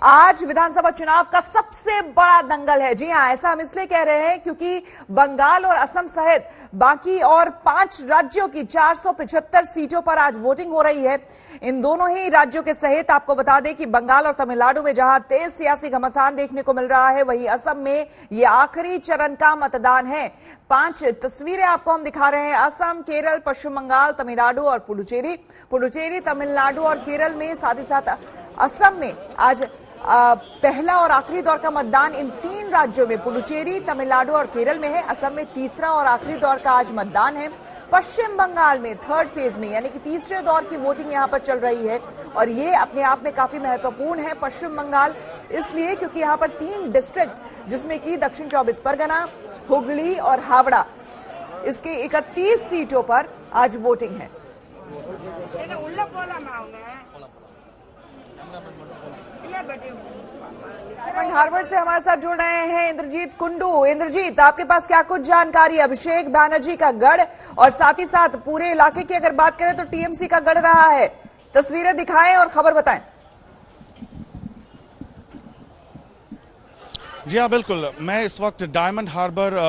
आज विधानसभा चुनाव का सबसे बड़ा दंगल है। जी हां, ऐसा हम इसलिए कह रहे हैं क्योंकि बंगाल और असम सहित बाकी और 5 राज्यों की 475 सीटों पर आज वोटिंग हो रही है। इन दोनों ही राज्यों के सहित आपको बता दें कि बंगाल और तमिलनाडु में जहां तेज सियासी घमासान देखने को मिल रहा है, वहीं असम में यह आखिरी चरण का मतदान है। 5 तस्वीरें आपको हम दिखा रहे हैं। असम, केरल, पश्चिम बंगाल, तमिलनाडु और पुडुचेरी, तमिलनाडु और केरल में, साथ ही साथ असम में आज पहला और आखिरी दौर का मतदान इन 3 राज्यों में पुडुचेरी, तमिलनाडु और केरल में है। असम में तीसरा और आखिरी दौर का आज मतदान है। पश्चिम बंगाल में थर्ड फेज में यानी कि तीसरे दौर की वोटिंग यहां पर चल रही है और ये अपने आप में काफी महत्वपूर्ण है पश्चिम बंगाल, इसलिए क्योंकि यहां पर 3 डिस्ट्रिक्ट जिसमें कि दक्षिण 24 परगना, हुगली और हावड़ा, इसके 31 सीटों पर आज वोटिंग है। हार्वर्ड से हमारे साथ जुड़ रहे हैं इंद्रजीत कुंडू। इंद्रजीत, आपके पास क्या कुछ जानकारी? अभिषेक बैनर्जी का गढ़ और साथ ही साथ पूरे इलाके की अगर बात करें तो टीएमसी का गढ़ रहा है। तस्वीरें दिखाएं और खबर बताएं। जी हाँ, बिल्कुल। मैं इस वक्त डायमंड हार्बर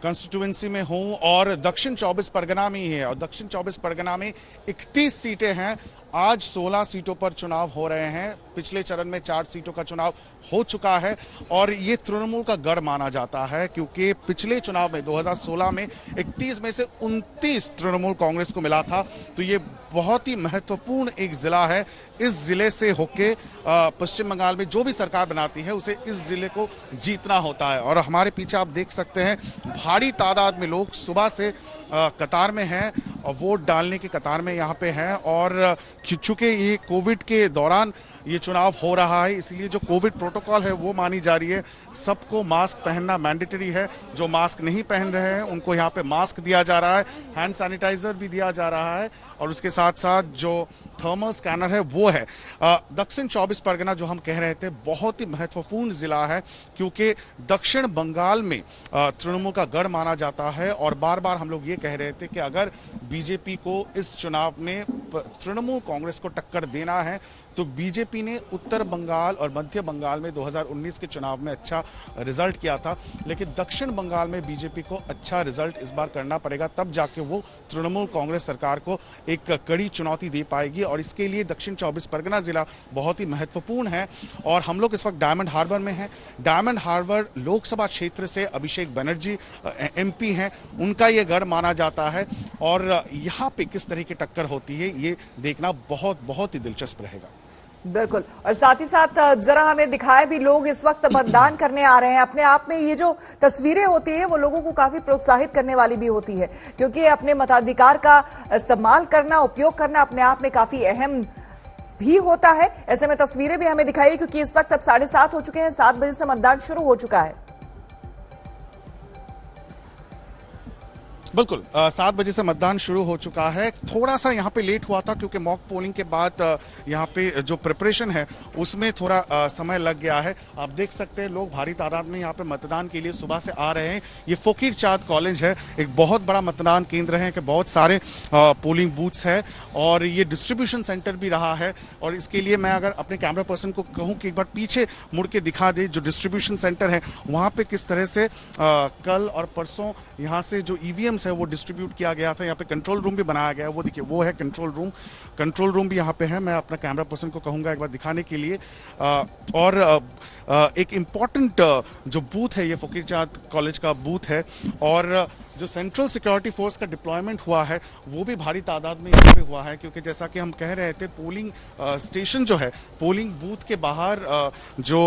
कंस्टिट्यूएंसी में हूं और दक्षिण 24 परगना में ही है और दक्षिण 24 परगना में 31 सीटें हैं। आज 16 सीटों पर चुनाव हो रहे हैं। पिछले चरण में 4 सीटों का चुनाव हो चुका है और ये तृणमूल का गढ़ माना जाता है क्योंकि पिछले चुनाव में 2016 में 31 में से 29 तृणमूल कांग्रेस को मिला था। तो ये बहुत ही महत्वपूर्ण एक जिला है। इस जिले से होके पश्चिम बंगाल में जो भी सरकार बनाती है उसे इस जिले को जीतना होता है। और हमारे पीछे आप देख सकते हैं भारी तादाद में लोग सुबह से कतार में हैं और वोट डालने की कतार में यहाँ पे हैं। और चूंकि ये कोविड के दौरान ये चुनाव हो रहा है, इसलिए जो कोविड प्रोटोकॉल है वो मानी जा रही है। सबको मास्क पहनना मैंडेटरी है। जो मास्क नहीं पहन रहे हैं उनको यहाँ पे मास्क दिया जा रहा है, हैंड सैनिटाइजर भी दिया जा रहा है और उसके साथ साथ जो थर्मल स्कैनर है वो है। दक्षिण 24 परगना जो हम कह रहे थे बहुत ही महत्वपूर्ण जिला है क्योंकि दक्षिण बंगाल में तृणमूल का गढ़ माना जाता है। और बार बार हम लोग ये कह रहे थे कि अगर बीजेपी को इस चुनाव में तृणमूल कांग्रेस को टक्कर देना है तो बीजेपी ने उत्तर बंगाल और मध्य बंगाल में 2019 के चुनाव में अच्छा रिजल्ट किया था, लेकिन दक्षिण बंगाल में बीजेपी को अच्छा रिजल्ट इस बार करना पड़ेगा, तब जाके वो तृणमूल कांग्रेस सरकार को एक कड़ी चुनौती दे पाएगी। और इसके लिए दक्षिण 24 परगना जिला बहुत ही महत्वपूर्ण है। और हम लोग इस वक्त डायमंड हार्बर में हैं। डायमंड हार्बर लोकसभा क्षेत्र से अभिषेक बैनर्जी MP हैं, उनका ये गढ़ माना जाता है और यहाँ पे किस तरह की टक्कर होती है ये देखना बहुत ही दिलचस्प रहेगा। बिल्कुल। और साथ ही साथ जरा हमें दिखाए भी, लोग इस वक्त मतदान करने आ रहे हैं। अपने आप में ये जो तस्वीरें होती है वो लोगों को काफी प्रोत्साहित करने वाली भी होती है क्योंकि अपने मताधिकार का इस्तेमाल करना, उपयोग करना अपने आप में काफी अहम भी होता है। ऐसे में तस्वीरें भी हमें दिखाई क्योंकि इस वक्त अब 7:30 हो चुके हैं, 7 बजे से मतदान शुरू हो चुका है। बिल्कुल, 7 बजे से मतदान शुरू हो चुका है। थोड़ा सा यहाँ पे लेट हुआ था क्योंकि मॉक पोलिंग के बाद यहाँ पे जो प्रिपरेशन है उसमें थोड़ा समय लग गया है। आप देख सकते हैं लोग भारी तादाद में यहाँ पे मतदान के लिए सुबह से आ रहे हैं। ये फकीर चांद कॉलेज है, एक बहुत बड़ा मतदान केंद्र है कि बहुत सारे पोलिंग बूथ्स है और ये डिस्ट्रीब्यूशन सेंटर भी रहा है। और इसके लिए मैं अगर अपने कैमरा पर्सन को कहूँ कि एक बार पीछे मुड़ के दिखा दे जो डिस्ट्रीब्यूशन सेंटर है वहाँ पे किस तरह से कल और परसों यहाँ से जो EVM है वो डिस्ट्रीब्यूट किया गया था। यहाँ पे कंट्रोल रूम भी बनाया गया है, वो देखिए वो है कंट्रोल रूम भी यहाँ पे है। मैं अपना कैमरा पर्सन को कहूंगा एक बार दिखाने के लिए। और एक इम्पॉर्टेंट जो बूथ है ये फकीर चांद कॉलेज का बूथ है और जो सेंट्रल सिक्योरिटी फोर्स का डिप्लॉयमेंट हुआ है वो भी भारी तादाद में यहाँ पे हुआ है क्योंकि जैसा कि हम कह रहे थे पोलिंग स्टेशन जो है, पोलिंग बूथ के बाहर जो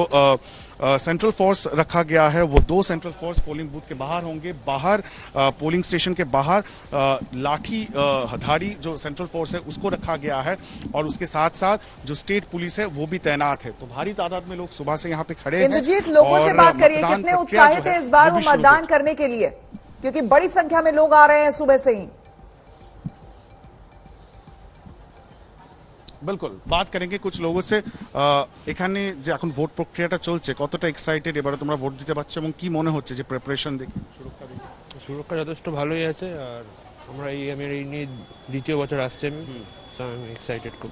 सेंट्रल फोर्स रखा गया है वो 2 सेंट्रल फोर्स पोलिंग बूथ के बाहर होंगे। बाहर पोलिंग स्टेशन के बाहर लाठी धारी जो सेंट्रल फोर्स है उसको रखा गया है और उसके साथ साथ जो स्टेट पुलिस है वो भी तैनात है। तो भारी तादाद में लोग सुबह से यहाँ पे खड़े हैं। इंद्रजीत, लोगों से बात करिए, कितने उत्साहित है इस बार वो मतदान करने के लिए क्योंकि बड़ी संख्या में लोग आ रहे हैं सुबह से ही। बिल्कुल, बात करेंगे कुछ लोगों से। এখানে যে এখন ভোট প্রক্রিয়াটা চলছে কতটা এক্সাইটেড এবারে তোমরা ভোট দিতে পারছো এবং কি মনে হচ্ছে যে প্রিপারেশন দেখে? সুরক্ষা যথেষ্ট ভালোই আছে আর আমরা এই নিয়ে দ্বিতীয় বছর আসছে আমি, তো আমি এক্সাইটেড খুব।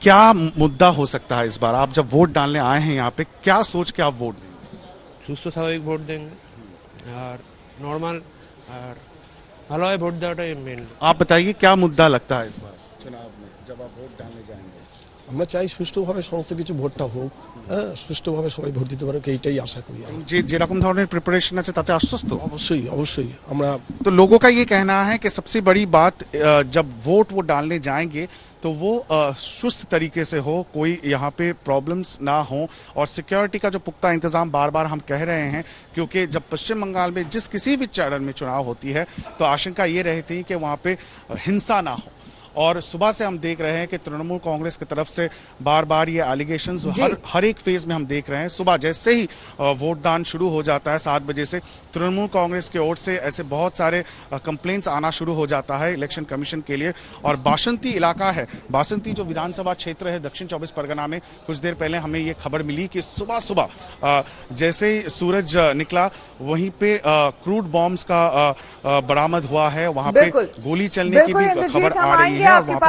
क्या मुद्दा हो सकता है इस बार? आप जब वोट डालने आए हैं यहाँ पे, क्या सोच के आप वोट देंगे? সুস্থ স্বাভাবিক ভোট দেंगे আর নর্মাল আর ভালোভাবে ভোট দেওয়াটাই মেন। आप बताइए क्या मुद्दा लगता है इस बार चुनाव में जब आप वोट डालने जाएंगे? আমরা চাই সুষ্ঠুভাবে সমস্ত কিছু ভোটটা হোক, হ্যাঁ, সুষ্ঠুভাবে সবাই ভোট দিতে পারে, এইটাই আশা করি আমরা। যে যেরকম ধরনের প্রিপারেশন আছে তাতে আশ্বস্ত? অবশ্যই অবশ্যই আমরা तो लोगों का ये कहना है कि सबसे बड़ी बात जब वोट वो डालने जाएंगे तो वो सुस्त तरीके से हो, कोई यहाँ पे प्रॉब्लम्स ना हो, और सिक्योरिटी का जो पुख्ता इंतजाम बार बार हम कह रहे हैं, क्योंकि जब पश्चिम बंगाल में जिस किसी भी चरण में चुनाव होती है तो आशंका ये रहती है कि वहाँ पे हिंसा ना हो। और सुबह से हम देख रहे हैं कि तृणमूल कांग्रेस की तरफ से बार बार ये एलिगेशंस हर एक फेज में हम देख रहे हैं। सुबह जैसे ही वोट दान शुरू हो जाता है 7 बजे से तृणमूल कांग्रेस की ओर से ऐसे बहुत सारे कंप्लेंट्स आना शुरू हो जाता है इलेक्शन कमीशन के लिए। और बासंती इलाका है, बासंती जो विधानसभा क्षेत्र है दक्षिण 24 परगना में, कुछ देर पहले हमें ये खबर मिली कि सुबह सुबह जैसे ही सूरज निकला वहीं पे क्रूड बॉम्ब्स का बरामद हुआ है, वहां पे बिल्कुल गोली चलने की भी इंद्रजीत, खबर हम आ रही आएंगे है। और आपके वहां पास